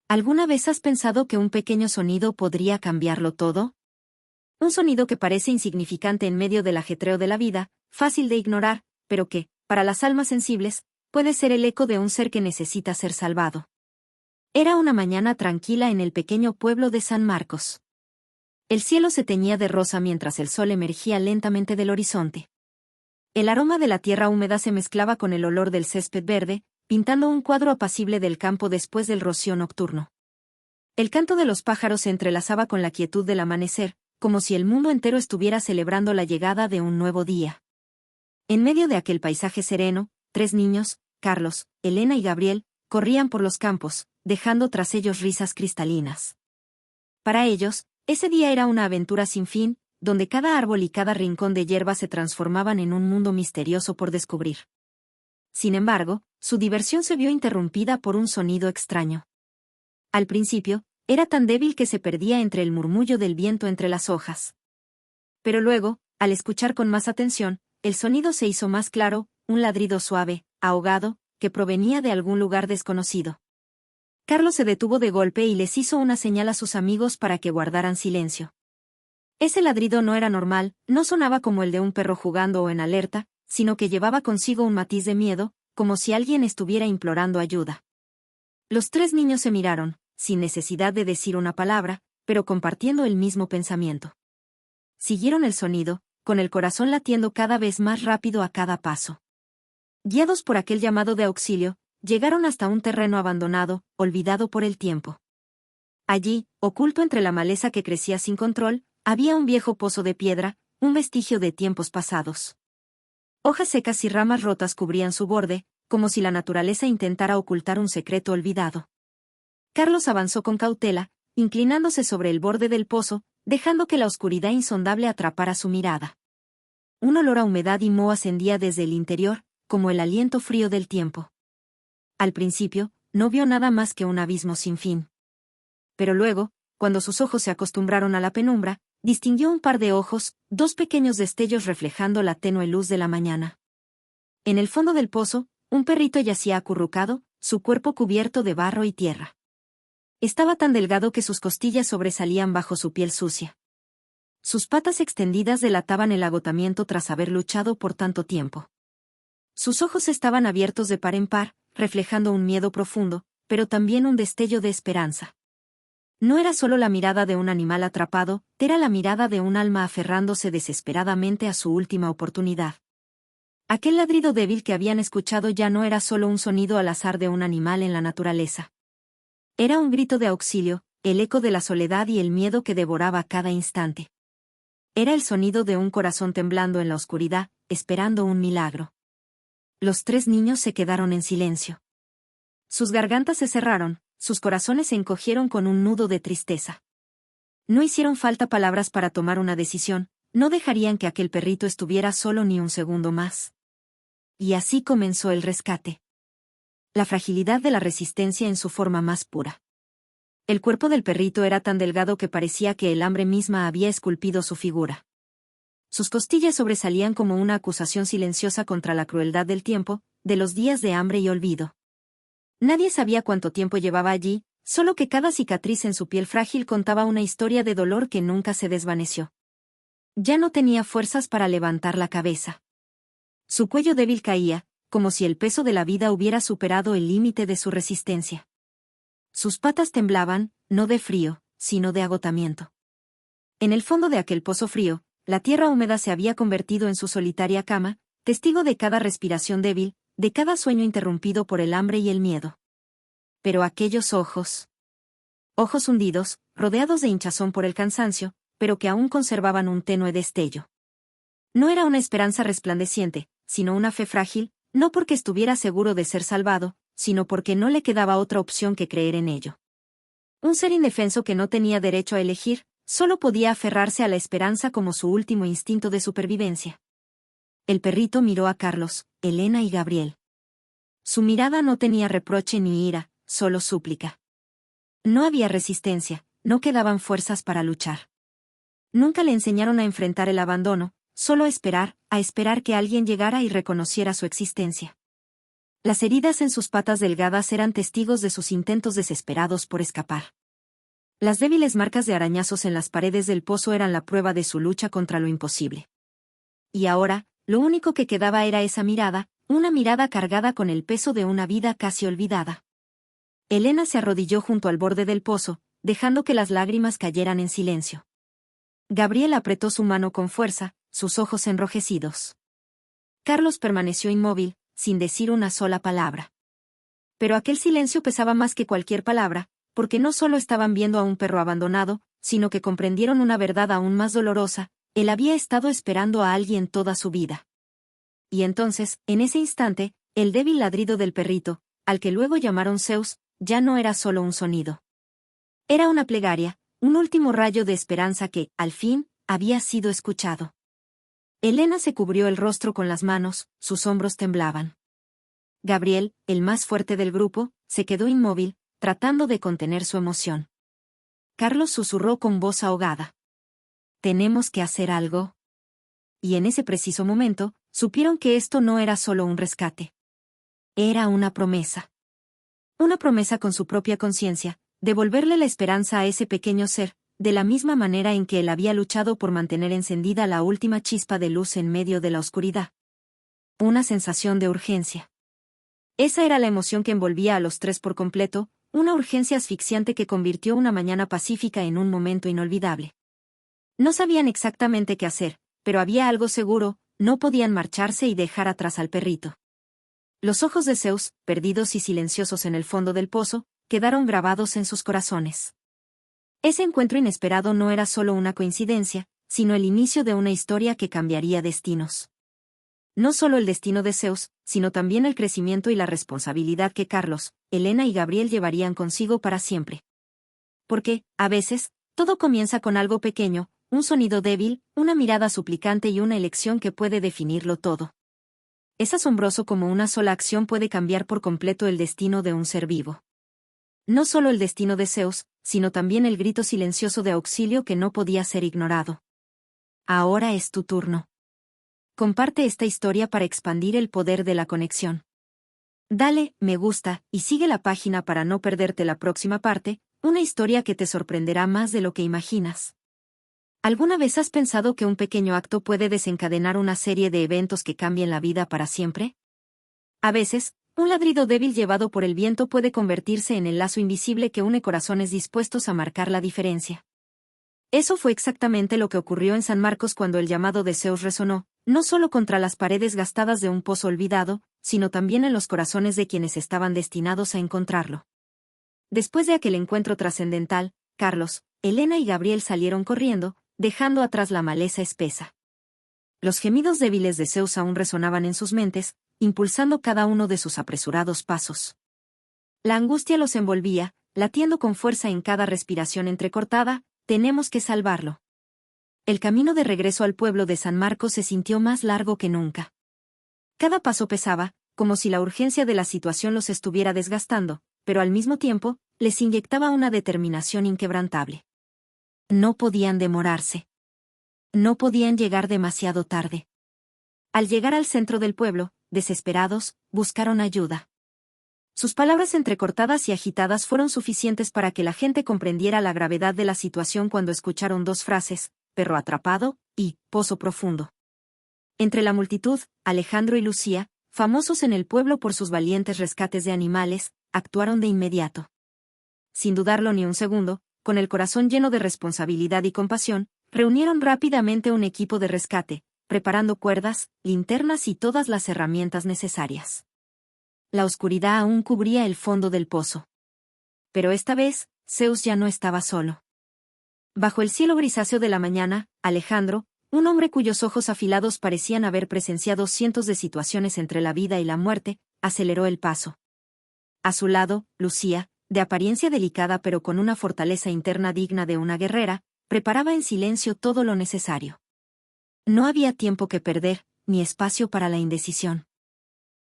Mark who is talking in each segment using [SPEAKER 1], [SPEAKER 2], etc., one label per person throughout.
[SPEAKER 1] ¿Alguna vez has pensado que un pequeño sonido podría cambiarlo todo? Un sonido que parece insignificante en medio del ajetreo de la vida, fácil de ignorar, pero que, para las almas sensibles, puede ser el eco de un ser que necesita ser salvado. Era una mañana tranquila en el pequeño pueblo de San Marcos. El cielo se teñía de rosa mientras el sol emergía lentamente del horizonte. El aroma de la tierra húmeda se mezclaba con el olor del césped verde, pintando un cuadro apacible del campo después del rocío nocturno. El canto de los pájaros se entrelazaba con la quietud del amanecer, como si el mundo entero estuviera celebrando la llegada de un nuevo día. En medio de aquel paisaje sereno, 3 niños, Carlos, Elena y Gabriel, corrían por los campos, dejando tras ellos risas cristalinas. Para ellos, ese día era una aventura sin fin, donde cada árbol y cada rincón de hierba se transformaban en un mundo misterioso por descubrir. Sin embargo, su diversión se vio interrumpida por un sonido extraño. Al principio, era tan débil que se perdía entre el murmullo del viento entre las hojas. Pero luego, al escuchar con más atención, el sonido se hizo más claro, un ladrido suave, ahogado, que provenía de algún lugar desconocido. Carlos se detuvo de golpe y les hizo una señal a sus amigos para que guardaran silencio. Ese ladrido no era normal, no sonaba como el de un perro jugando o en alerta, sino que llevaba consigo un matiz de miedo, como si alguien estuviera implorando ayuda. Los 3 niños se miraron, sin necesidad de decir una palabra, pero compartiendo el mismo pensamiento. Siguieron el sonido, con el corazón latiendo cada vez más rápido a cada paso. Guiados por aquel llamado de auxilio, llegaron hasta un terreno abandonado, olvidado por el tiempo. Allí, oculto entre la maleza que crecía sin control, había un viejo pozo de piedra, un vestigio de tiempos pasados. Hojas secas y ramas rotas cubrían su borde, como si la naturaleza intentara ocultar un secreto olvidado. Carlos avanzó con cautela, inclinándose sobre el borde del pozo, dejando que la oscuridad insondable atrapara su mirada. Un olor a humedad y moho ascendía desde el interior, como el aliento frío del tiempo. Al principio, no vio nada más que un abismo sin fin. Pero luego, cuando sus ojos se acostumbraron a la penumbra, distinguió un par de ojos, 2 pequeños destellos reflejando la tenue luz de la mañana. En el fondo del pozo, un perrito yacía acurrucado, su cuerpo cubierto de barro y tierra. Estaba tan delgado que sus costillas sobresalían bajo su piel sucia. Sus patas extendidas delataban el agotamiento tras haber luchado por tanto tiempo. Sus ojos estaban abiertos de par en par, reflejando un miedo profundo, pero también un destello de esperanza. No era solo la mirada de un animal atrapado, era la mirada de un alma aferrándose desesperadamente a su última oportunidad. Aquel ladrido débil que habían escuchado ya no era solo un sonido al azar de un animal en la naturaleza. Era un grito de auxilio, el eco de la soledad y el miedo que devoraba cada instante. Era el sonido de un corazón temblando en la oscuridad, esperando un milagro. Los 3 niños se quedaron en silencio. Sus gargantas se cerraron, sus corazones se encogieron con un nudo de tristeza. No hicieron falta palabras para tomar una decisión, no dejarían que aquel perrito estuviera solo ni un segundo más. Y así comenzó el rescate. La fragilidad de la resistencia en su forma más pura. El cuerpo del perrito era tan delgado que parecía que el hambre misma había esculpido su figura. Sus costillas sobresalían como una acusación silenciosa contra la crueldad del tiempo, de los días de hambre y olvido. Nadie sabía cuánto tiempo llevaba allí, solo que cada cicatriz en su piel frágil contaba una historia de dolor que nunca se desvaneció. Ya no tenía fuerzas para levantar la cabeza. Su cuello débil caía, como si el peso de la vida hubiera superado el límite de su resistencia. Sus patas temblaban, no de frío, sino de agotamiento. En el fondo de aquel pozo frío, la tierra húmeda se había convertido en su solitaria cama, testigo de cada respiración débil, de cada sueño interrumpido por el hambre y el miedo. Pero aquellos ojos hundidos, rodeados de hinchazón por el cansancio, pero que aún conservaban un tenue destello. No era una esperanza resplandeciente, sino una fe frágil, no porque estuviera seguro de ser salvado, sino porque no le quedaba otra opción que creer en ello. Un ser indefenso que no tenía derecho a elegir, solo podía aferrarse a la esperanza como su último instinto de supervivencia. El perrito miró a Carlos, Elena y Gabriel. Su mirada no tenía reproche ni ira, solo súplica. No había resistencia, no quedaban fuerzas para luchar. Nunca le enseñaron a enfrentar el abandono, solo a esperar que alguien llegara y reconociera su existencia. Las heridas en sus patas delgadas eran testigos de sus intentos desesperados por escapar. Las débiles marcas de arañazos en las paredes del pozo eran la prueba de su lucha contra lo imposible. Y ahora, lo único que quedaba era esa mirada, una mirada cargada con el peso de una vida casi olvidada. Elena se arrodilló junto al borde del pozo, dejando que las lágrimas cayeran en silencio. Gabriel apretó su mano con fuerza, sus ojos enrojecidos. Carlos permaneció inmóvil, sin decir una sola palabra. Pero aquel silencio pesaba más que cualquier palabra, porque no solo estaban viendo a un perro abandonado, sino que comprendieron una verdad aún más dolorosa: él había estado esperando a alguien toda su vida. Y entonces, en ese instante, el débil ladrido del perrito, al que luego llamaron Zeus, ya no era solo un sonido. Era una plegaria, un último rayo de esperanza que, al fin, había sido escuchado. Elena se cubrió el rostro con las manos, sus hombros temblaban. Gabriel, el más fuerte del grupo, se quedó inmóvil, tratando de contener su emoción. Carlos susurró con voz ahogada: «Tenemos que hacer algo». Y en ese preciso momento, supieron que esto no era solo un rescate. Era una promesa. Una promesa con su propia conciencia, devolverle la esperanza a ese pequeño ser, de la misma manera en que él había luchado por mantener encendida la última chispa de luz en medio de la oscuridad. Una sensación de urgencia. Esa era la emoción que envolvía a los tres por completo, una urgencia asfixiante que convirtió una mañana pacífica en un momento inolvidable. No sabían exactamente qué hacer, pero había algo seguro: no podían marcharse y dejar atrás al perrito. Los ojos de Zeus, perdidos y silenciosos en el fondo del pozo, quedaron grabados en sus corazones. Ese encuentro inesperado no era solo una coincidencia, sino el inicio de una historia que cambiaría destinos. No solo el destino de Zeus, sino también el crecimiento y la responsabilidad que Carlos, Elena y Gabriel llevarían consigo para siempre. Porque, a veces, todo comienza con algo pequeño, un sonido débil, una mirada suplicante y una elección que puede definirlo todo. Es asombroso cómo una sola acción puede cambiar por completo el destino de un ser vivo. No solo el destino de Zeus, sino también el grito silencioso de auxilio que no podía ser ignorado. Ahora es tu turno. Comparte esta historia para expandir el poder de la conexión. Dale me gusta y sigue la página para no perderte la próxima parte, una historia que te sorprenderá más de lo que imaginas. ¿Alguna vez has pensado que un pequeño acto puede desencadenar una serie de eventos que cambien la vida para siempre? A veces, un ladrido débil llevado por el viento puede convertirse en el lazo invisible que une corazones dispuestos a marcar la diferencia. Eso fue exactamente lo que ocurrió en San Marcos cuando el llamado de Zeus resonó, no solo contra las paredes gastadas de un pozo olvidado, sino también en los corazones de quienes estaban destinados a encontrarlo. Después de aquel encuentro trascendental, Carlos, Elena y Gabriel salieron corriendo, dejando atrás la maleza espesa. Los gemidos débiles de Zeus aún resonaban en sus mentes, impulsando cada uno de sus apresurados pasos. La angustia los envolvía, latiendo con fuerza en cada respiración entrecortada: «Tenemos que salvarlo». El camino de regreso al pueblo de San Marcos se sintió más largo que nunca. Cada paso pesaba, como si la urgencia de la situación los estuviera desgastando, pero al mismo tiempo, les inyectaba una determinación inquebrantable. No podían demorarse. No podían llegar demasiado tarde. Al llegar al centro del pueblo, desesperados, buscaron ayuda. Sus palabras entrecortadas y agitadas fueron suficientes para que la gente comprendiera la gravedad de la situación cuando escucharon dos frases: perro atrapado y pozo profundo. Entre la multitud, Alejandro y Lucía, famosos en el pueblo por sus valientes rescates de animales, actuaron de inmediato. Sin dudarlo ni un segundo, con el corazón lleno de responsabilidad y compasión, reunieron rápidamente un equipo de rescate, preparando cuerdas, linternas y todas las herramientas necesarias. La oscuridad aún cubría el fondo del pozo. Pero esta vez, Zeus ya no estaba solo. Bajo el cielo grisáceo de la mañana, Alejandro, un hombre cuyos ojos afilados parecían haber presenciado cientos de situaciones entre la vida y la muerte, aceleró el paso. A su lado, Lucía, de apariencia delicada pero con una fortaleza interna digna de una guerrera, preparaba en silencio todo lo necesario. No había tiempo que perder, ni espacio para la indecisión.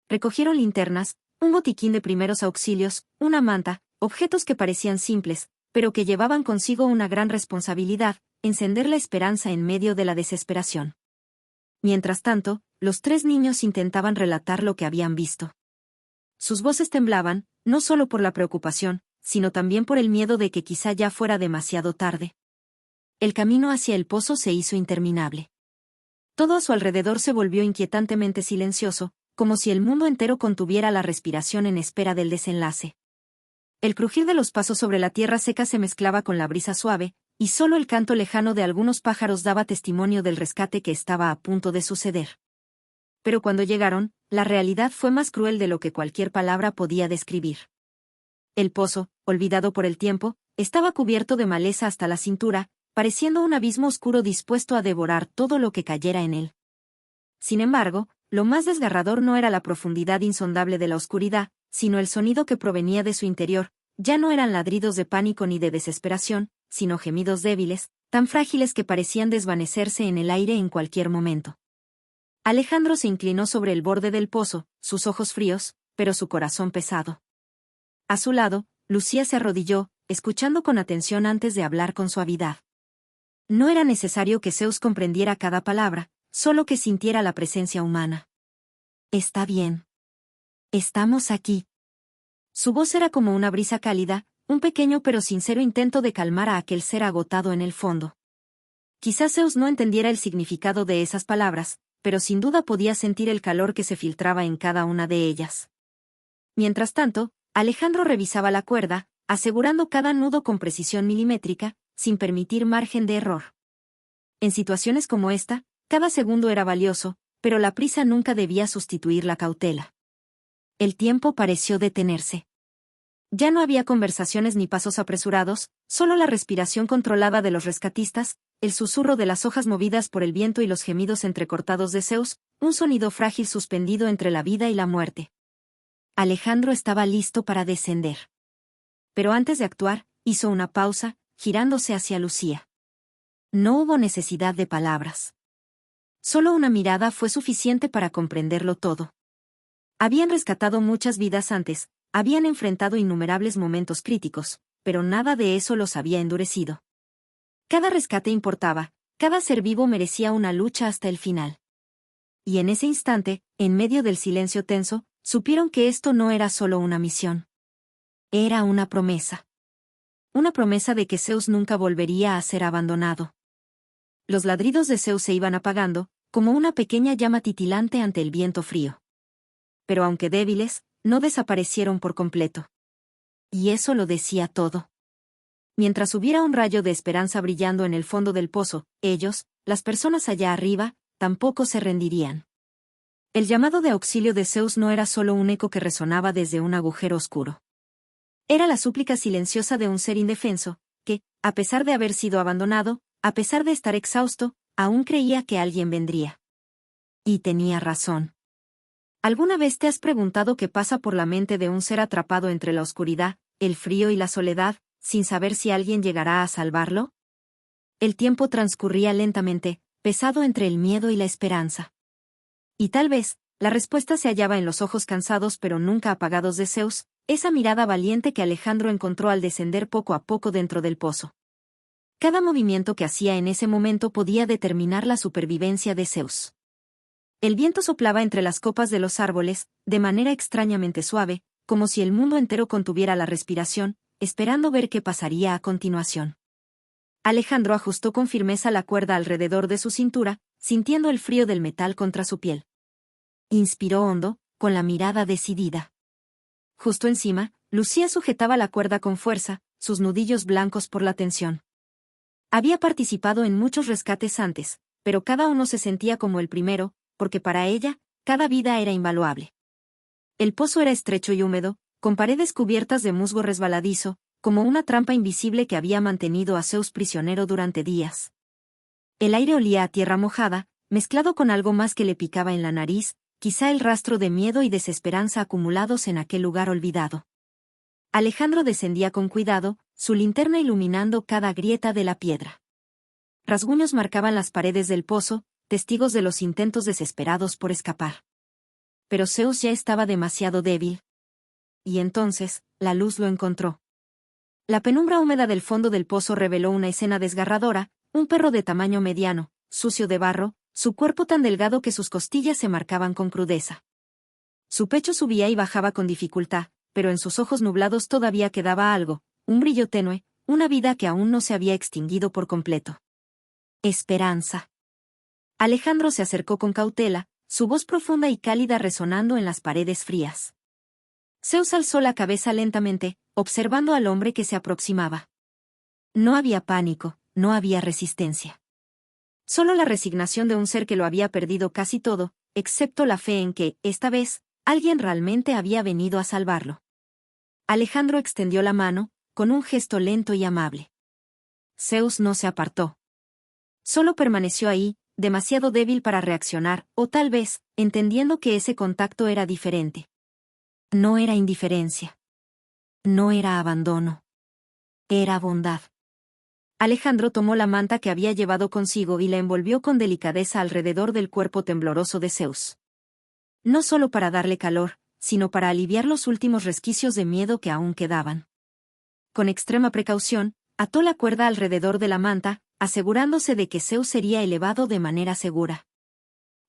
[SPEAKER 1] Recogieron linternas, un botiquín de primeros auxilios, una manta, objetos que parecían simples, pero que llevaban consigo una gran responsabilidad: encender la esperanza en medio de la desesperación. Mientras tanto, los tres niños intentaban relatar lo que habían visto. Sus voces temblaban, no solo por la preocupación, sino también por el miedo de que quizá ya fuera demasiado tarde. El camino hacia el pozo se hizo interminable. Todo a su alrededor se volvió inquietantemente silencioso, como si el mundo entero contuviera la respiración en espera del desenlace. El crujir de los pasos sobre la tierra seca se mezclaba con la brisa suave, y solo el canto lejano de algunos pájaros daba testimonio del rescate que estaba a punto de suceder. Pero cuando llegaron, la realidad fue más cruel de lo que cualquier palabra podía describir. El pozo, olvidado por el tiempo, estaba cubierto de maleza hasta la cintura, pareciendo un abismo oscuro dispuesto a devorar todo lo que cayera en él. Sin embargo, lo más desgarrador no era la profundidad insondable de la oscuridad, sino el sonido que provenía de su interior. Ya no eran ladridos de pánico ni de desesperación, sino gemidos débiles, tan frágiles que parecían desvanecerse en el aire en cualquier momento. Alejandro se inclinó sobre el borde del pozo, sus ojos fríos, pero su corazón pesado. A su lado, Lucía se arrodilló, escuchando con atención antes de hablar con suavidad. No era necesario que Zeus comprendiera cada palabra, solo que sintiera la presencia humana. «Está bien. Estamos aquí». Su voz era como una brisa cálida, un pequeño pero sincero intento de calmar a aquel ser agotado en el fondo. Quizás Zeus no entendiera el significado de esas palabras, pero sin duda podía sentir el calor que se filtraba en cada una de ellas. Mientras tanto, Alejandro revisaba la cuerda, asegurando cada nudo con precisión milimétrica, sin permitir margen de error. En situaciones como esta, cada segundo era valioso, pero la prisa nunca debía sustituir la cautela. El tiempo pareció detenerse. Ya no había conversaciones ni pasos apresurados, solo la respiración controlada de los rescatistas, el susurro de las hojas movidas por el viento y los gemidos entrecortados de Zeus, un sonido frágil suspendido entre la vida y la muerte. Alejandro estaba listo para descender. Pero antes de actuar, hizo una pausa, girándose hacia Lucía. No hubo necesidad de palabras. Solo una mirada fue suficiente para comprenderlo todo. Habían rescatado muchas vidas antes, habían enfrentado innumerables momentos críticos, pero nada de eso los había endurecido. Cada rescate importaba, cada ser vivo merecía una lucha hasta el final. Y en ese instante, en medio del silencio tenso, supieron que esto no era solo una misión. Era una promesa. Una promesa de que Zeus nunca volvería a ser abandonado. Los ladridos de Zeus se iban apagando, como una pequeña llama titilante ante el viento frío. Pero aunque débiles, no desaparecieron por completo. Y eso lo decía todo. Mientras hubiera un rayo de esperanza brillando en el fondo del pozo, ellos, las personas allá arriba, tampoco se rendirían. El llamado de auxilio de Zeus no era solo un eco que resonaba desde un agujero oscuro. Era la súplica silenciosa de un ser indefenso, que, a pesar de haber sido abandonado, a pesar de estar exhausto, aún creía que alguien vendría. Y tenía razón. ¿Alguna vez te has preguntado qué pasa por la mente de un ser atrapado entre la oscuridad, el frío y la soledad, sin saber si alguien llegará a salvarlo? El tiempo transcurría lentamente, pesado entre el miedo y la esperanza. Y tal vez, la respuesta se hallaba en los ojos cansados pero nunca apagados de Zeus, esa mirada valiente que Alejandro encontró al descender poco a poco dentro del pozo. Cada movimiento que hacía en ese momento podía determinar la supervivencia de Zeus. El viento soplaba entre las copas de los árboles, de manera extrañamente suave, como si el mundo entero contuviera la respiración, esperando ver qué pasaría a continuación. Alejandro ajustó con firmeza la cuerda alrededor de su cintura, sintiendo el frío del metal contra su piel. Inspiró hondo, con la mirada decidida. Justo encima, Lucía sujetaba la cuerda con fuerza, sus nudillos blancos por la tensión. Había participado en muchos rescates antes, pero cada uno se sentía como el primero, porque para ella, cada vida era invaluable. El pozo era estrecho y húmedo, con paredes cubiertas de musgo resbaladizo, como una trampa invisible que había mantenido a Zeus prisionero durante días. El aire olía a tierra mojada, mezclado con algo más que le picaba en la nariz, quizá el rastro de miedo y desesperanza acumulados en aquel lugar olvidado. Alejandro descendía con cuidado, su linterna iluminando cada grieta de la piedra. Rasguños marcaban las paredes del pozo, testigos de los intentos desesperados por escapar. Pero Zeus ya estaba demasiado débil. Y entonces, la luz lo encontró. La penumbra húmeda del fondo del pozo reveló una escena desgarradora, un perro de tamaño mediano, sucio de barro, su cuerpo tan delgado que sus costillas se marcaban con crudeza. Su pecho subía y bajaba con dificultad, pero en sus ojos nublados todavía quedaba algo, un brillo tenue, una vida que aún no se había extinguido por completo. Esperanza. Alejandro se acercó con cautela, su voz profunda y cálida resonando en las paredes frías. Zeus alzó la cabeza lentamente, observando al hombre que se aproximaba. No había pánico, no había resistencia. Solo la resignación de un ser que lo había perdido casi todo, excepto la fe en que, esta vez, alguien realmente había venido a salvarlo. Alejandro extendió la mano, con un gesto lento y amable. Zeus no se apartó. Solo permaneció ahí, demasiado débil para reaccionar, o tal vez, entendiendo que ese contacto era diferente. No era indiferencia. No era abandono. Era bondad. Alejandro tomó la manta que había llevado consigo y la envolvió con delicadeza alrededor del cuerpo tembloroso de Zeus. No solo para darle calor, sino para aliviar los últimos resquicios de miedo que aún quedaban. Con extrema precaución, ató la cuerda alrededor de la manta, asegurándose de que Zeus sería elevado de manera segura.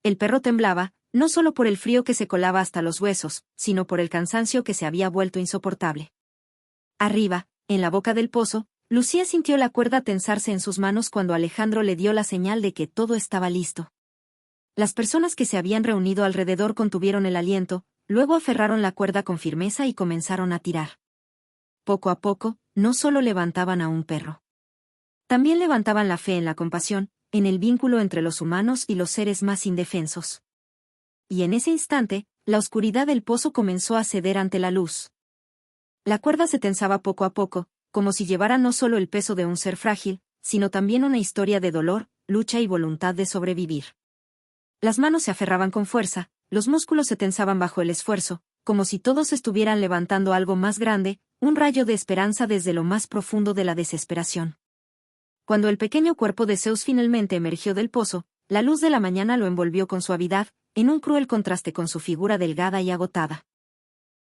[SPEAKER 1] El perro temblaba, no solo por el frío que se colaba hasta los huesos, sino por el cansancio que se había vuelto insoportable. Arriba, en la boca del pozo, Lucía sintió la cuerda tensarse en sus manos cuando Alejandro le dio la señal de que todo estaba listo. Las personas que se habían reunido alrededor contuvieron el aliento, luego aferraron la cuerda con firmeza y comenzaron a tirar. Poco a poco, no solo levantaban a un perro. También levantaban la fe en la compasión, en el vínculo entre los humanos y los seres más indefensos. Y en ese instante, la oscuridad del pozo comenzó a ceder ante la luz. La cuerda se tensaba poco a poco, como si llevara no solo el peso de un ser frágil, sino también una historia de dolor, lucha y voluntad de sobrevivir. Las manos se aferraban con fuerza, los músculos se tensaban bajo el esfuerzo, como si todos estuvieran levantando algo más grande, un rayo de esperanza desde lo más profundo de la desesperación. Cuando el pequeño cuerpo de Zeus finalmente emergió del pozo, la luz de la mañana lo envolvió con suavidad, en un cruel contraste con su figura delgada y agotada.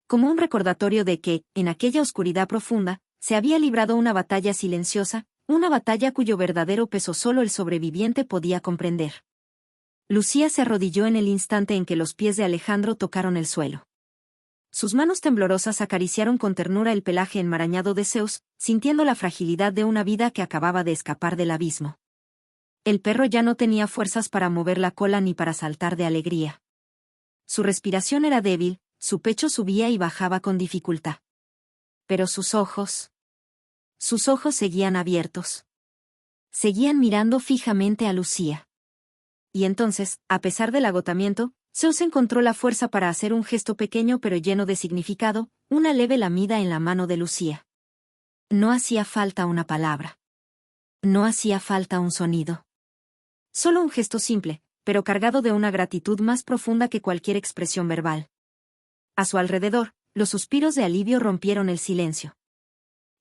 [SPEAKER 1] Como un recordatorio de que, en aquella oscuridad profunda, se había librado una batalla silenciosa, una batalla cuyo verdadero peso solo el sobreviviente podía comprender. Lucía se arrodilló en el instante en que los pies de Alejandro tocaron el suelo. Sus manos temblorosas acariciaron con ternura el pelaje enmarañado de Zeus, sintiendo la fragilidad de una vida que acababa de escapar del abismo. El perro ya no tenía fuerzas para mover la cola ni para saltar de alegría. Su respiración era débil, su pecho subía y bajaba con dificultad. Pero sus ojos seguían abiertos. Seguían mirando fijamente a Lucía. Y entonces, a pesar del agotamiento, Zeus encontró la fuerza para hacer un gesto pequeño pero lleno de significado, una leve lamida en la mano de Lucía. No hacía falta una palabra. No hacía falta un sonido. Solo un gesto simple, pero cargado de una gratitud más profunda que cualquier expresión verbal. A su alrededor, los suspiros de alivio rompieron el silencio.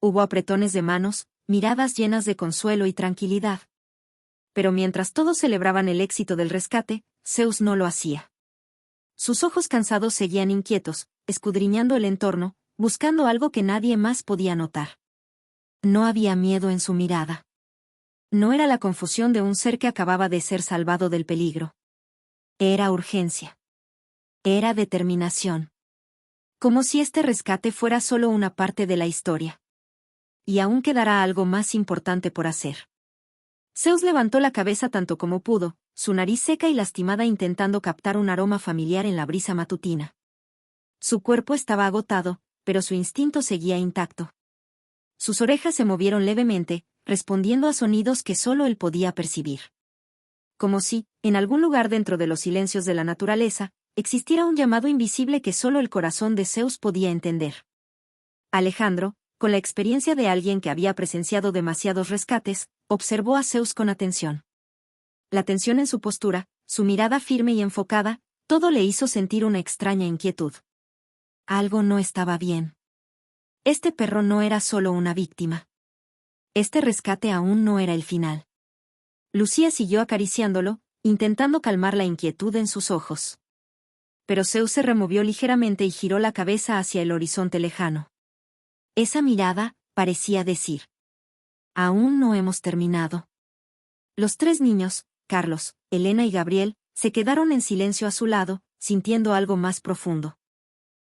[SPEAKER 1] Hubo apretones de manos, miradas llenas de consuelo y tranquilidad. Pero mientras todos celebraban el éxito del rescate, Zeus no lo hacía. Sus ojos cansados seguían inquietos, escudriñando el entorno, buscando algo que nadie más podía notar. No había miedo en su mirada. No era la confusión de un ser que acababa de ser salvado del peligro. Era urgencia. Era determinación. Como si este rescate fuera solo una parte de la historia. Y aún quedará algo más importante por hacer. Zeus levantó la cabeza tanto como pudo, su nariz seca y lastimada intentando captar un aroma familiar en la brisa matutina. Su cuerpo estaba agotado, pero su instinto seguía intacto. Sus orejas se movieron levemente, respondiendo a sonidos que solo él podía percibir. Como si, en algún lugar dentro de los silencios de la naturaleza, existiera un llamado invisible que solo el corazón de Zeus podía entender. Alejandro, con la experiencia de alguien que había presenciado demasiados rescates, observó a Zeus con atención. La tensión en su postura, su mirada firme y enfocada, todo le hizo sentir una extraña inquietud. Algo no estaba bien. Este perro no era solo una víctima. Este rescate aún no era el final. Lucía siguió acariciándolo, intentando calmar la inquietud en sus ojos. Pero Zeus se removió ligeramente y giró la cabeza hacia el horizonte lejano. Esa mirada parecía decir: aún no hemos terminado. Los tres niños, Carlos, Elena y Gabriel, se quedaron en silencio a su lado, sintiendo algo más profundo.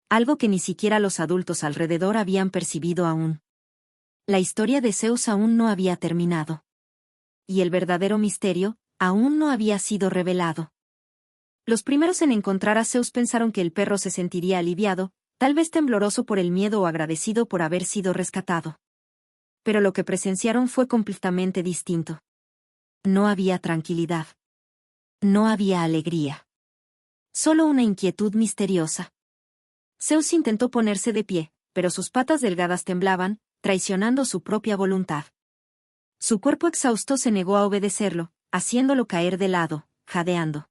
[SPEAKER 1] Algo que ni siquiera los adultos alrededor habían percibido aún. La historia de Zeus aún no había terminado. Y el verdadero misterio aún no había sido revelado. Los primeros en encontrar a Zeus pensaron que el perro se sentiría aliviado, tal vez tembloroso por el miedo o agradecido por haber sido rescatado. Pero lo que presenciaron fue completamente distinto. No había tranquilidad. No había alegría. Solo una inquietud misteriosa. Zeus intentó ponerse de pie, pero sus patas delgadas temblaban, traicionando su propia voluntad. Su cuerpo exhausto se negó a obedecerlo, haciéndolo caer de lado, jadeando.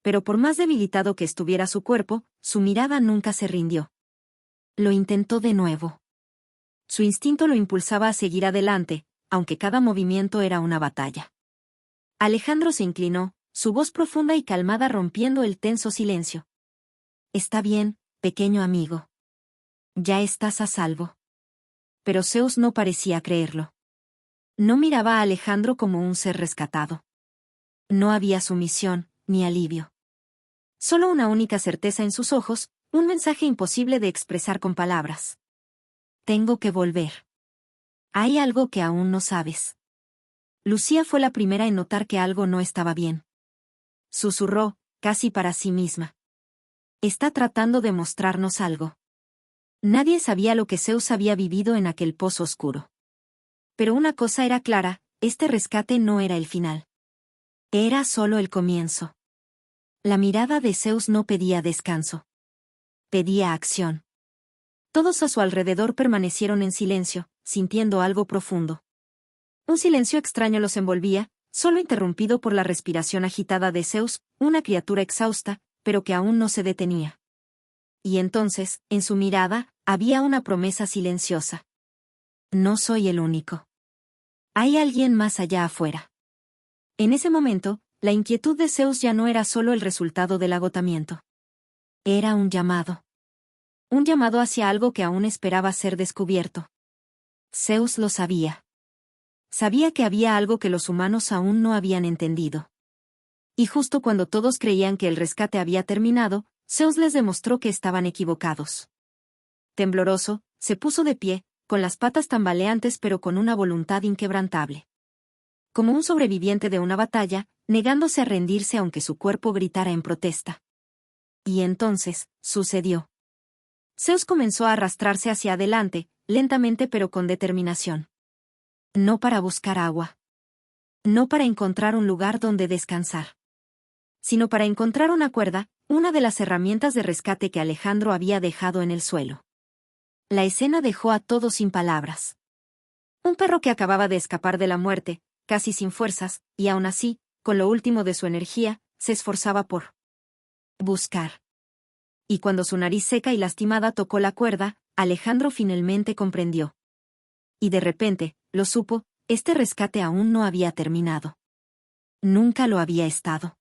[SPEAKER 1] Pero por más debilitado que estuviera su cuerpo, su mirada nunca se rindió. Lo intentó de nuevo. Su instinto lo impulsaba a seguir adelante, aunque cada movimiento era una batalla. Alejandro se inclinó, su voz profunda y calmada rompiendo el tenso silencio. «Está bien, pequeño amigo. Ya estás a salvo». Pero Zeus no parecía creerlo. No miraba a Alejandro como un ser rescatado. No había sumisión, ni alivio. Solo una única certeza en sus ojos, un mensaje imposible de expresar con palabras. «Tengo que volver. Hay algo que aún no sabes». Lucía fue la primera en notar que algo no estaba bien. Susurró, casi para sí misma. «Está tratando de mostrarnos algo». Nadie sabía lo que Zeus había vivido en aquel pozo oscuro. Pero una cosa era clara, este rescate no era el final. Era solo el comienzo. La mirada de Zeus no pedía descanso. Pedía acción. Todos a su alrededor permanecieron en silencio, sintiendo algo profundo. Un silencio extraño los envolvía, solo interrumpido por la respiración agitada de Zeus, una criatura exhausta, pero que aún no se detenía. Y entonces, en su mirada, había una promesa silenciosa. «No soy el único. Hay alguien más allá afuera». En ese momento, la inquietud de Zeus ya no era solo el resultado del agotamiento. Era un llamado. Un llamado hacia algo que aún esperaba ser descubierto. Zeus lo sabía. Sabía que había algo que los humanos aún no habían entendido. Y justo cuando todos creían que el rescate había terminado, Zeus les demostró que estaban equivocados. Tembloroso, se puso de pie, con las patas tambaleantes pero con una voluntad inquebrantable. Como un sobreviviente de una batalla, negándose a rendirse aunque su cuerpo gritara en protesta. Y entonces, sucedió. Zeus comenzó a arrastrarse hacia adelante, lentamente pero con determinación. No para buscar agua. No para encontrar un lugar donde descansar. Sino para encontrar una cuerda, una de las herramientas de rescate que Alejandro había dejado en el suelo. La escena dejó a todos sin palabras. Un perro que acababa de escapar de la muerte, casi sin fuerzas, y aún así, con lo último de su energía, se esforzaba por buscar. Y cuando su nariz seca y lastimada tocó la cuerda, Alejandro finalmente comprendió. Y de repente, lo supo, este rescate aún no había terminado. Nunca lo había estado.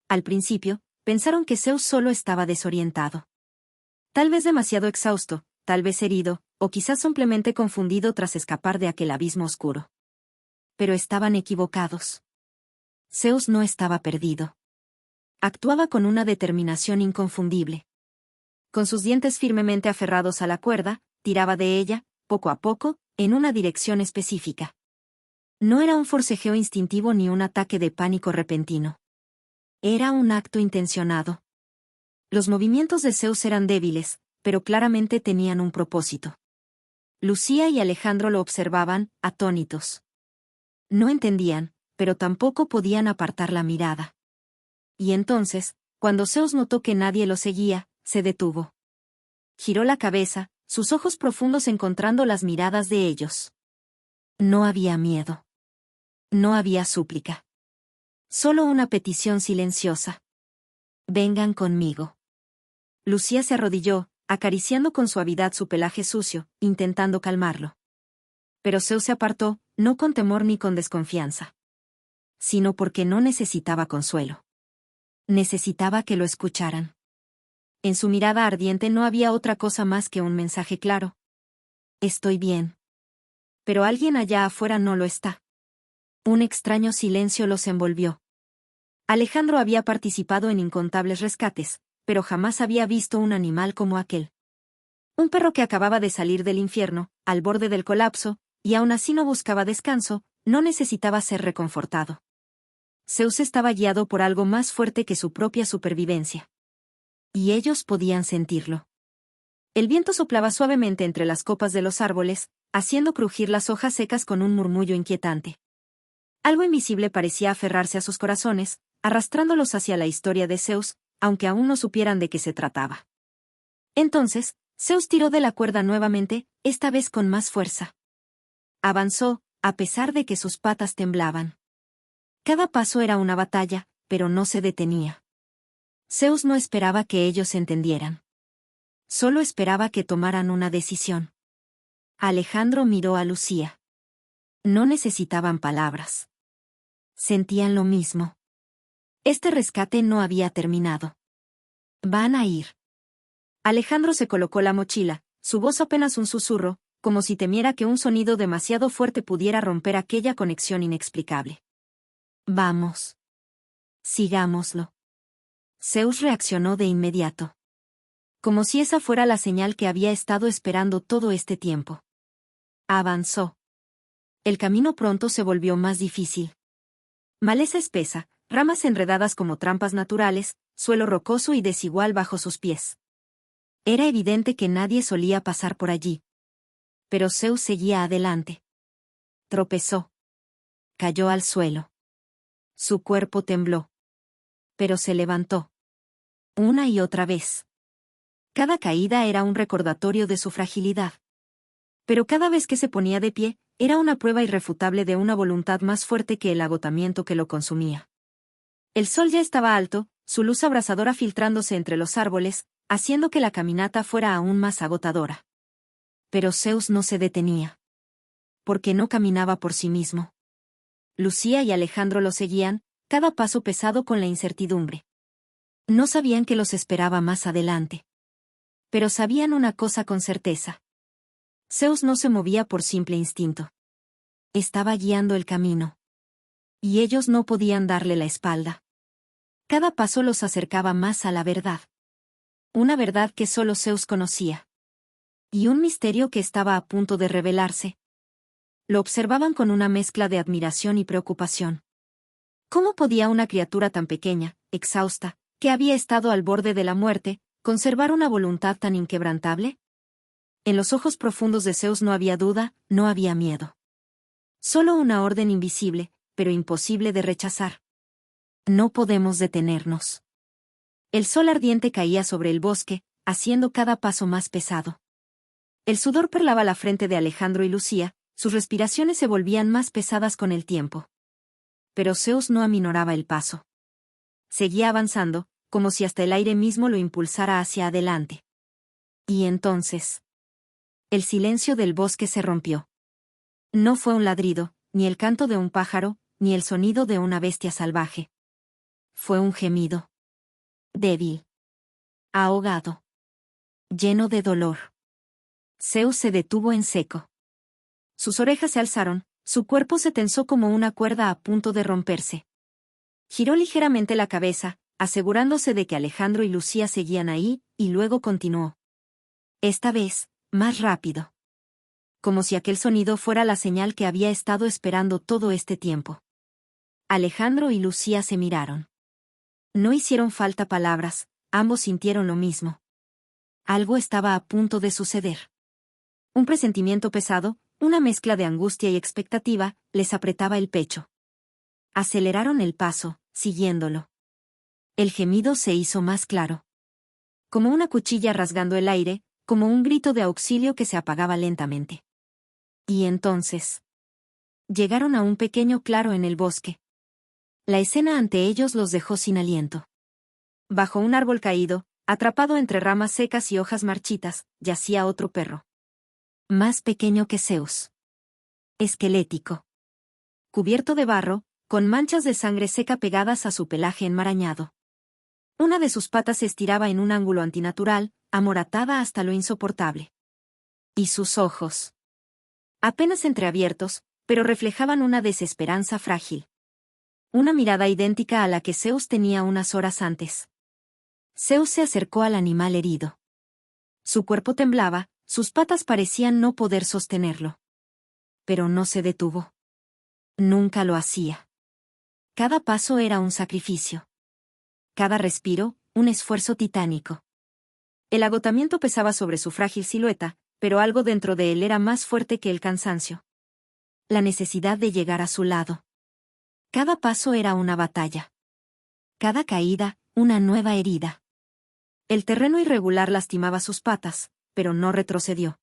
[SPEAKER 1] Al principio, pensaron que Zeus solo estaba desorientado. Tal vez demasiado exhausto, tal vez herido, o quizás simplemente confundido tras escapar de aquel abismo oscuro. Pero estaban equivocados. Zeus no estaba perdido. Actuaba con una determinación inconfundible. Con sus dientes firmemente aferrados a la cuerda, tiraba de ella, poco a poco, en una dirección específica. No era un forcejeo instintivo ni un ataque de pánico repentino. Era un acto intencionado. Los movimientos de Zeus eran débiles, pero claramente tenían un propósito. Lucía y Alejandro lo observaban, atónitos. No entendían, pero tampoco podían apartar la mirada. Y entonces, cuando Zeus notó que nadie lo seguía, se detuvo. Giró la cabeza, sus ojos profundos encontrando las miradas de ellos. No había miedo. No había súplica. Solo una petición silenciosa. «Vengan conmigo». Lucía se arrodilló, acariciando con suavidad su pelaje sucio, intentando calmarlo. Pero Zeus se apartó, no con temor ni con desconfianza. Sino porque no necesitaba consuelo. Necesitaba que lo escucharan. En su mirada ardiente no había otra cosa más que un mensaje claro. «Estoy bien». Pero alguien allá afuera no lo está. Un extraño silencio los envolvió. Alejandro había participado en incontables rescates, pero jamás había visto un animal como aquel. Un perro que acababa de salir del infierno, al borde del colapso, y aún así no buscaba descanso, no necesitaba ser reconfortado. Zeus estaba guiado por algo más fuerte que su propia supervivencia. Y ellos podían sentirlo. El viento soplaba suavemente entre las copas de los árboles, haciendo crujir las hojas secas con un murmullo inquietante. Algo invisible parecía aferrarse a sus corazones, arrastrándolos hacia la historia de Zeus, aunque aún no supieran de qué se trataba. Entonces, Zeus tiró de la cuerda nuevamente, esta vez con más fuerza. Avanzó, a pesar de que sus patas temblaban. Cada paso era una batalla, pero no se detenía. Zeus no esperaba que ellos entendieran. Solo esperaba que tomaran una decisión. Alejandro miró a Lucía. No necesitaban palabras. Sentían lo mismo. Este rescate no había terminado. Van a ir. Alejandro se colocó la mochila, su voz apenas un susurro, como si temiera que un sonido demasiado fuerte pudiera romper aquella conexión inexplicable. Vamos. Sigámoslo. Zeus reaccionó de inmediato. Como si esa fuera la señal que había estado esperando todo este tiempo. Avanzó. El camino pronto se volvió más difícil. Maleza espesa, ramas enredadas como trampas naturales, suelo rocoso y desigual bajo sus pies. Era evidente que nadie solía pasar por allí. Pero Zeus seguía adelante. Tropezó. Cayó al suelo. Su cuerpo tembló. Pero se levantó. Una y otra vez. Cada caída era un recordatorio de su fragilidad. Pero cada vez que se ponía de pie, era una prueba irrefutable de una voluntad más fuerte que el agotamiento que lo consumía. El sol ya estaba alto, su luz abrasadora filtrándose entre los árboles, haciendo que la caminata fuera aún más agotadora. Pero Zeus no se detenía. Porque no caminaba por sí mismo. Lucía y Alejandro lo seguían, cada paso pesado con la incertidumbre. No sabían qué los esperaba más adelante. Pero sabían una cosa con certeza. Zeus no se movía por simple instinto. Estaba guiando el camino. Y ellos no podían darle la espalda. Cada paso los acercaba más a la verdad. Una verdad que solo Zeus conocía. Y un misterio que estaba a punto de revelarse. Lo observaban con una mezcla de admiración y preocupación. ¿Cómo podía una criatura tan pequeña, exhausta, que había estado al borde de la muerte, conservar una voluntad tan inquebrantable? En los ojos profundos de Zeus no había duda, no había miedo. Solo una orden invisible, pero imposible de rechazar. No podemos detenernos. El sol ardiente caía sobre el bosque, haciendo cada paso más pesado. El sudor perlaba la frente de Alejandro y Lucía, sus respiraciones se volvían más pesadas con el tiempo. Pero Zeus no aminoraba el paso. Seguía avanzando, como si hasta el aire mismo lo impulsara hacia adelante. Y entonces, el silencio del bosque se rompió. No fue un ladrido, ni el canto de un pájaro, ni el sonido de una bestia salvaje. Fue un gemido. Débil. Ahogado. Lleno de dolor. Zeus se detuvo en seco. Sus orejas se alzaron, su cuerpo se tensó como una cuerda a punto de romperse. Giró ligeramente la cabeza, asegurándose de que Alejandro y Lucía seguían ahí, y luego continuó. Esta vez, más rápido. Como si aquel sonido fuera la señal que había estado esperando todo este tiempo. Alejandro y Lucía se miraron. No hicieron falta palabras, ambos sintieron lo mismo. Algo estaba a punto de suceder. Un presentimiento pesado, una mezcla de angustia y expectativa, les apretaba el pecho. Aceleraron el paso, siguiéndolo. El gemido se hizo más claro. Como una cuchilla rasgando el aire, como un grito de auxilio que se apagaba lentamente. Y entonces, llegaron a un pequeño claro en el bosque. La escena ante ellos los dejó sin aliento. Bajo un árbol caído, atrapado entre ramas secas y hojas marchitas, yacía otro perro. Más pequeño que Zeus. Esquelético. Cubierto de barro, con manchas de sangre seca pegadas a su pelaje enmarañado. Una de sus patas se estiraba en un ángulo antinatural, amoratada hasta lo insoportable. Y sus ojos. Apenas entreabiertos, pero reflejaban una desesperanza frágil. Una mirada idéntica a la que Zeus tenía unas horas antes. Zeus se acercó al animal herido. Su cuerpo temblaba, sus patas parecían no poder sostenerlo. Pero no se detuvo. Nunca lo hacía. Cada paso era un sacrificio. Cada respiro, un esfuerzo titánico. El agotamiento pesaba sobre su frágil silueta, pero algo dentro de él era más fuerte que el cansancio. La necesidad de llegar a su lado. Cada paso era una batalla. Cada caída, una nueva herida. El terreno irregular lastimaba sus patas, pero no retrocedió.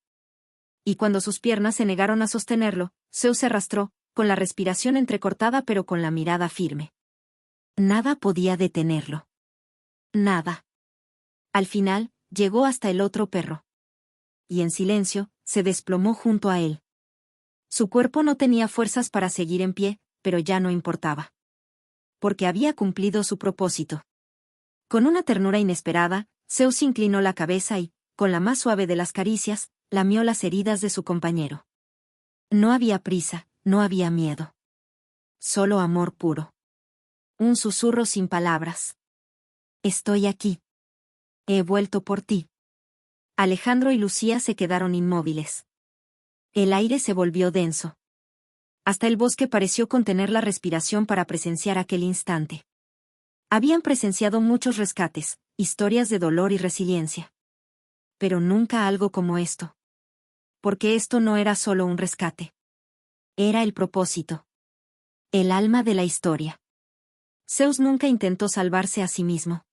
[SPEAKER 1] Y cuando sus piernas se negaron a sostenerlo, Zeus se arrastró, con la respiración entrecortada pero con la mirada firme. Nada podía detenerlo. Nada. Al final, llegó hasta el otro perro. Y en silencio, se desplomó junto a él. Su cuerpo no tenía fuerzas para seguir en pie, pero ya no importaba. Porque había cumplido su propósito. Con una ternura inesperada, Zeus inclinó la cabeza y, con la más suave de las caricias, lamió las heridas de su compañero. No había prisa, no había miedo. Solo amor puro. Un susurro sin palabras. Estoy aquí. He vuelto por ti. Alejandro y Lucía se quedaron inmóviles. El aire se volvió denso. Hasta el bosque pareció contener la respiración para presenciar aquel instante. Habían presenciado muchos rescates, historias de dolor y resiliencia. Pero nunca algo como esto. Porque esto no era solo un rescate. Era el propósito. El alma de la historia. Zeus nunca intentó salvarse a sí mismo.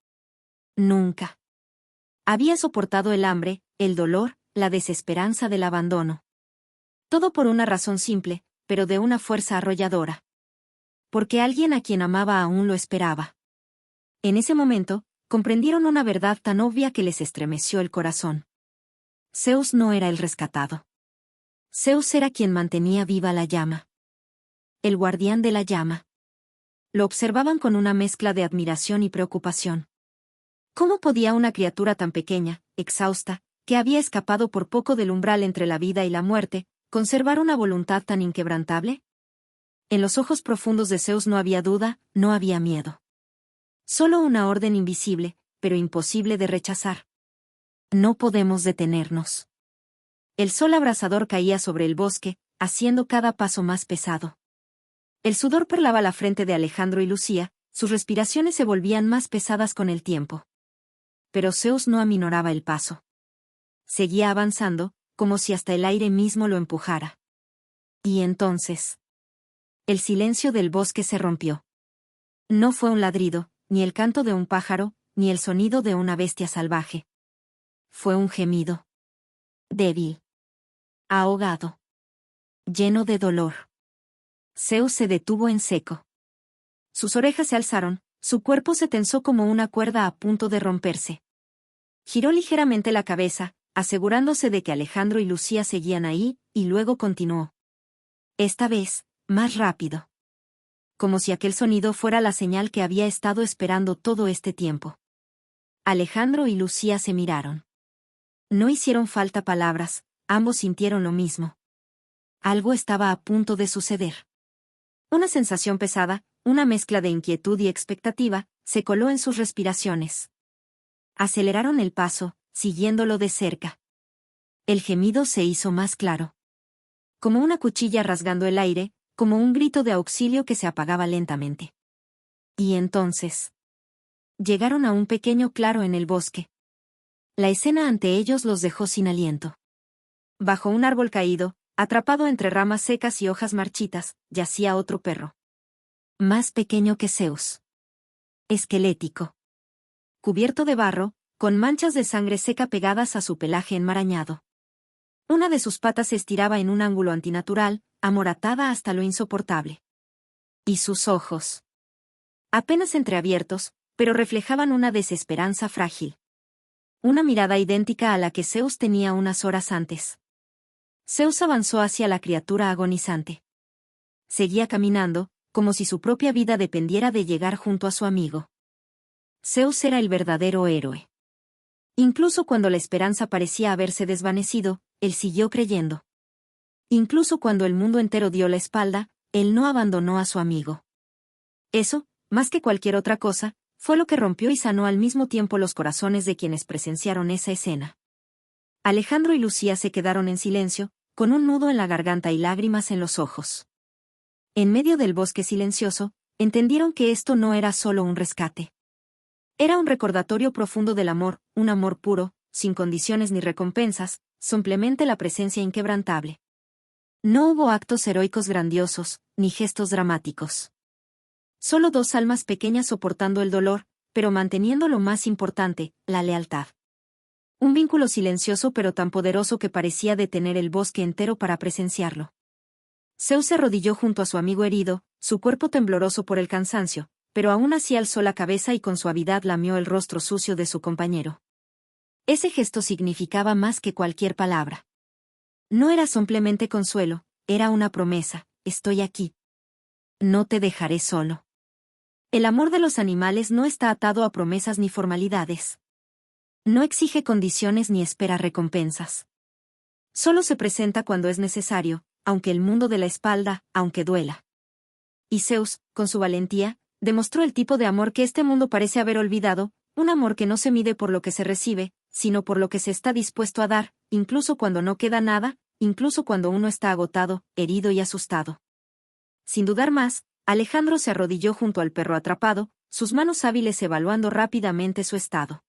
[SPEAKER 1] Nunca. Había soportado el hambre, el dolor, la desesperanza del abandono. Todo por una razón simple, pero de una fuerza arrolladora. Porque alguien a quien amaba aún lo esperaba. En ese momento, comprendieron una verdad tan obvia que les estremeció el corazón. Zeus no era el rescatado. Zeus era quien mantenía viva la llama. El guardián de la llama. Lo observaban con una mezcla de admiración y preocupación. ¿Cómo podía una criatura tan pequeña, exhausta, que había escapado por poco del umbral entre la vida y la muerte, conservar una voluntad tan inquebrantable? En los ojos profundos de Zeus no había duda, no había miedo. Solo una orden invisible, pero imposible de rechazar. No podemos detenernos. El sol abrasador caía sobre el bosque, haciendo cada paso más pesado. El sudor perlaba la frente de Alejandro y Lucía, sus respiraciones se volvían más pesadas con el tiempo. Pero Zeus no aminoraba el paso. Seguía avanzando, como si hasta el aire mismo lo empujara. Y entonces, el silencio del bosque se rompió. No fue un ladrido, ni el canto de un pájaro, ni el sonido de una bestia salvaje. Fue un gemido. Débil. Ahogado. Lleno de dolor. Zeus se detuvo en seco. Sus orejas se alzaron, su cuerpo se tensó como una cuerda a punto de romperse. Giró ligeramente la cabeza, asegurándose de que Alejandro y Lucía seguían ahí, y luego continuó. Esta vez, más rápido. Como si aquel sonido fuera la señal que había estado esperando todo este tiempo. Alejandro y Lucía se miraron. No hicieron falta palabras, ambos sintieron lo mismo. Algo estaba a punto de suceder. Una sensación pesada, una mezcla de inquietud y expectativa, se coló en sus respiraciones. Aceleraron el paso, siguiéndolo de cerca. El gemido se hizo más claro. Como una cuchilla rasgando el aire, como un grito de auxilio que se apagaba lentamente. Y entonces, llegaron a un pequeño claro en el bosque. La escena ante ellos los dejó sin aliento. Bajo un árbol caído, atrapado entre ramas secas y hojas marchitas, yacía otro perro. Más pequeño que Zeus. Esquelético. Cubierto de barro, con manchas de sangre seca pegadas a su pelaje enmarañado. Una de sus patas se estiraba en un ángulo antinatural, amoratada hasta lo insoportable. Y sus ojos. Apenas entreabiertos, pero reflejaban una desesperanza frágil. Una mirada idéntica a la que Zeus tenía unas horas antes. Zeus avanzó hacia la criatura agonizante. Seguía caminando, como si su propia vida dependiera de llegar junto a su amigo. Zeus era el verdadero héroe. Incluso cuando la esperanza parecía haberse desvanecido, él siguió creyendo. Incluso cuando el mundo entero dio la espalda, él no abandonó a su amigo. Eso, más que cualquier otra cosa, fue lo que rompió y sanó al mismo tiempo los corazones de quienes presenciaron esa escena. Alejandro y Lucía se quedaron en silencio, con un nudo en la garganta y lágrimas en los ojos. En medio del bosque silencioso, entendieron que esto no era solo un rescate. Era un recordatorio profundo del amor, un amor puro, sin condiciones ni recompensas, simplemente la presencia inquebrantable. No hubo actos heroicos grandiosos, ni gestos dramáticos. Solo dos almas pequeñas soportando el dolor, pero manteniendo lo más importante, la lealtad. Un vínculo silencioso pero tan poderoso que parecía detener el bosque entero para presenciarlo. Zeus se arrodilló junto a su amigo herido, su cuerpo tembloroso por el cansancio, pero aún así alzó la cabeza y con suavidad lamió el rostro sucio de su compañero. Ese gesto significaba más que cualquier palabra. No era simplemente consuelo, era una promesa: estoy aquí. No te dejaré solo. El amor de los animales no está atado a promesas ni formalidades. No exige condiciones ni espera recompensas. Solo se presenta cuando es necesario, aunque el mundo de la espalda, aunque duela. Y Zeus, con su valentía, demostró el tipo de amor que este mundo parece haber olvidado, un amor que no se mide por lo que se recibe, sino por lo que se está dispuesto a dar, incluso cuando no queda nada, incluso cuando uno está agotado, herido y asustado. Sin dudar más, Alejandro se arrodilló junto al perro atrapado, sus manos hábiles evaluando rápidamente su estado.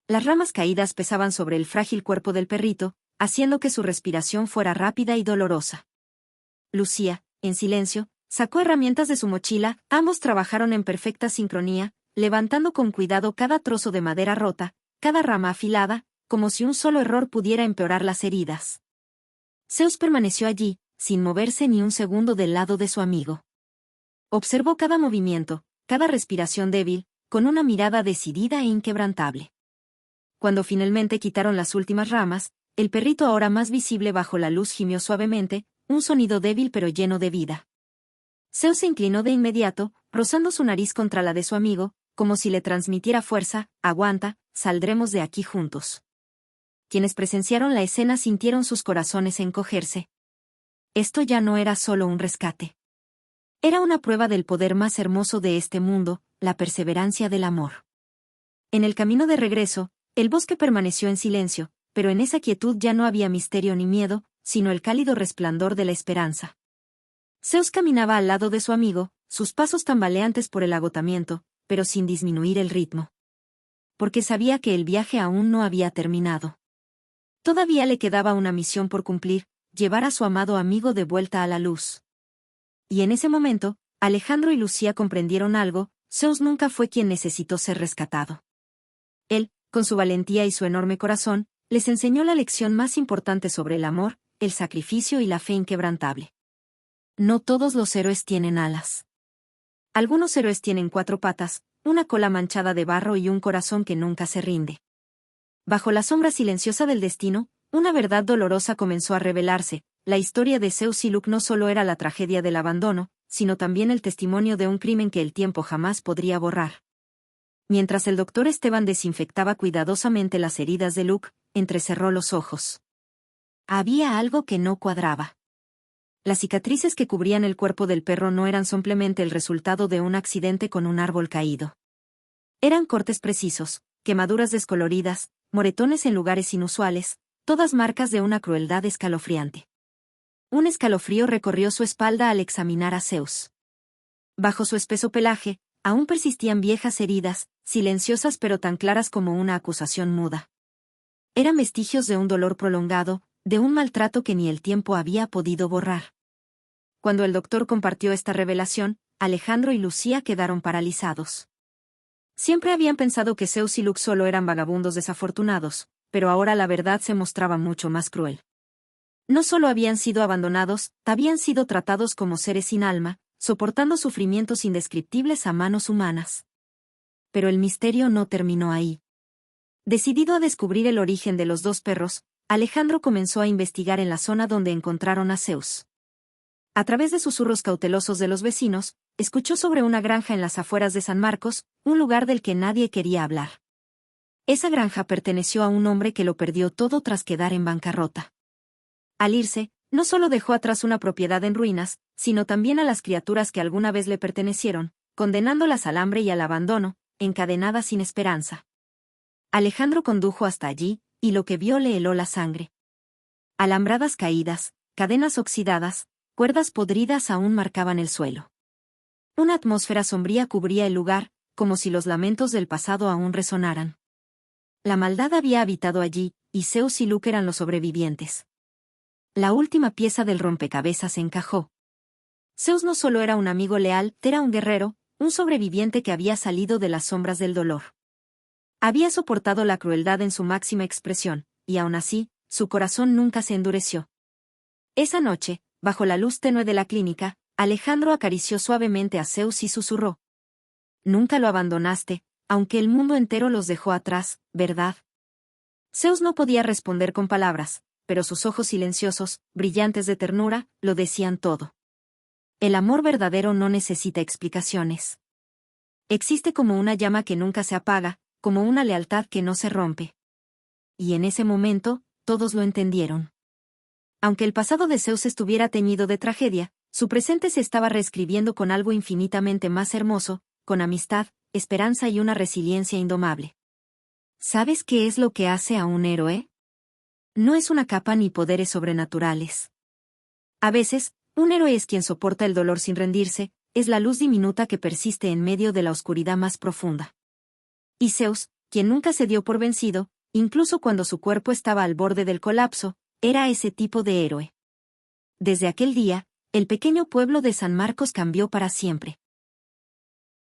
[SPEAKER 1] Las ramas caídas pesaban sobre el frágil cuerpo del perrito, haciendo que su respiración fuera rápida y dolorosa. Lucía, en silencio, sacó herramientas de su mochila, ambos trabajaron en perfecta sincronía, levantando con cuidado cada trozo de madera rota, cada rama afilada, como si un solo error pudiera empeorar las heridas. Zeus permaneció allí, sin moverse ni un segundo del lado de su amigo. Observó cada movimiento, cada respiración débil, con una mirada decidida e inquebrantable. Cuando finalmente quitaron las últimas ramas, el perrito ahora más visible bajo la luz gimió suavemente, un sonido débil pero lleno de vida. Zeus se inclinó de inmediato, rozando su nariz contra la de su amigo, como si le transmitiera fuerza: aguanta, saldremos de aquí juntos. Quienes presenciaron la escena sintieron sus corazones encogerse. Esto ya no era solo un rescate. Era una prueba del poder más hermoso de este mundo, la perseverancia del amor. En el camino de regreso, el bosque permaneció en silencio, pero en esa quietud ya no había misterio ni miedo, sino el cálido resplandor de la esperanza. Zeus caminaba al lado de su amigo, sus pasos tambaleantes por el agotamiento, pero sin disminuir el ritmo. Porque sabía que el viaje aún no había terminado. Todavía le quedaba una misión por cumplir: llevar a su amado amigo de vuelta a la luz. Y en ese momento, Alejandro y Lucía comprendieron algo: Zeus nunca fue quien necesitó ser rescatado. Él, con su valentía y su enorme corazón, les enseñó la lección más importante sobre el amor, el sacrificio y la fe inquebrantable. No todos los héroes tienen alas. Algunos héroes tienen 4 patas, una cola manchada de barro y un corazón que nunca se rinde. Bajo la sombra silenciosa del destino, una verdad dolorosa comenzó a revelarse: la historia de Zeus y Luke no solo era la tragedia del abandono, sino también el testimonio de un crimen que el tiempo jamás podría borrar. Mientras el doctor Esteban desinfectaba cuidadosamente las heridas de Luke, entrecerró los ojos. Había algo que no cuadraba. Las cicatrices que cubrían el cuerpo del perro no eran simplemente el resultado de un accidente con un árbol caído. Eran cortes precisos, quemaduras descoloridas, moretones en lugares inusuales, todas marcas de una crueldad escalofriante. Un escalofrío recorrió su espalda al examinar a Zeus. Bajo su espeso pelaje, aún persistían viejas heridas, silenciosas pero tan claras como una acusación muda. Eran vestigios de un dolor prolongado, de un maltrato que ni el tiempo había podido borrar. Cuando el doctor compartió esta revelación, Alejandro y Lucía quedaron paralizados. Siempre habían pensado que Zeus y Luke solo eran vagabundos desafortunados, pero ahora la verdad se mostraba mucho más cruel. No solo habían sido abandonados, habían sido tratados como seres sin alma, soportando sufrimientos indescriptibles a manos humanas. Pero el misterio no terminó ahí. Decidido a descubrir el origen de los 2 perros, Alejandro comenzó a investigar en la zona donde encontraron a Zeus. A través de susurros cautelosos de los vecinos, escuchó sobre una granja en las afueras de San Marcos, un lugar del que nadie quería hablar. Esa granja perteneció a un hombre que lo perdió todo tras quedar en bancarrota. Al irse, no solo dejó atrás una propiedad en ruinas, sino también a las criaturas que alguna vez le pertenecieron, condenándolas al hambre y al abandono, encadenada sin esperanza. Alejandro condujo hasta allí, y lo que vio le heló la sangre. Alambradas caídas, cadenas oxidadas, cuerdas podridas aún marcaban el suelo. Una atmósfera sombría cubría el lugar, como si los lamentos del pasado aún resonaran. La maldad había habitado allí, y Zeus y Luke eran los sobrevivientes. La última pieza del rompecabezas se encajó. Zeus no solo era un amigo leal, era un guerrero, un sobreviviente que había salido de las sombras del dolor. Había soportado la crueldad en su máxima expresión, y aún así, su corazón nunca se endureció. Esa noche, bajo la luz tenue de la clínica, Alejandro acarició suavemente a Zeus y susurró: «Nunca lo abandonaste, aunque el mundo entero los dejó atrás, ¿verdad?». Zeus no podía responder con palabras, pero sus ojos silenciosos, brillantes de ternura, lo decían todo. El amor verdadero no necesita explicaciones. Existe como una llama que nunca se apaga, como una lealtad que no se rompe. Y en ese momento, todos lo entendieron. Aunque el pasado de Zeus estuviera teñido de tragedia, su presente se estaba reescribiendo con algo infinitamente más hermoso, con amistad, esperanza y una resiliencia indomable. ¿Sabes qué es lo que hace a un héroe? No es una capa ni poderes sobrenaturales. A veces, un héroe es quien soporta el dolor sin rendirse, es la luz diminuta que persiste en medio de la oscuridad más profunda. Y Zeus, quien nunca se dio por vencido, incluso cuando su cuerpo estaba al borde del colapso, era ese tipo de héroe. Desde aquel día, el pequeño pueblo de San Marcos cambió para siempre.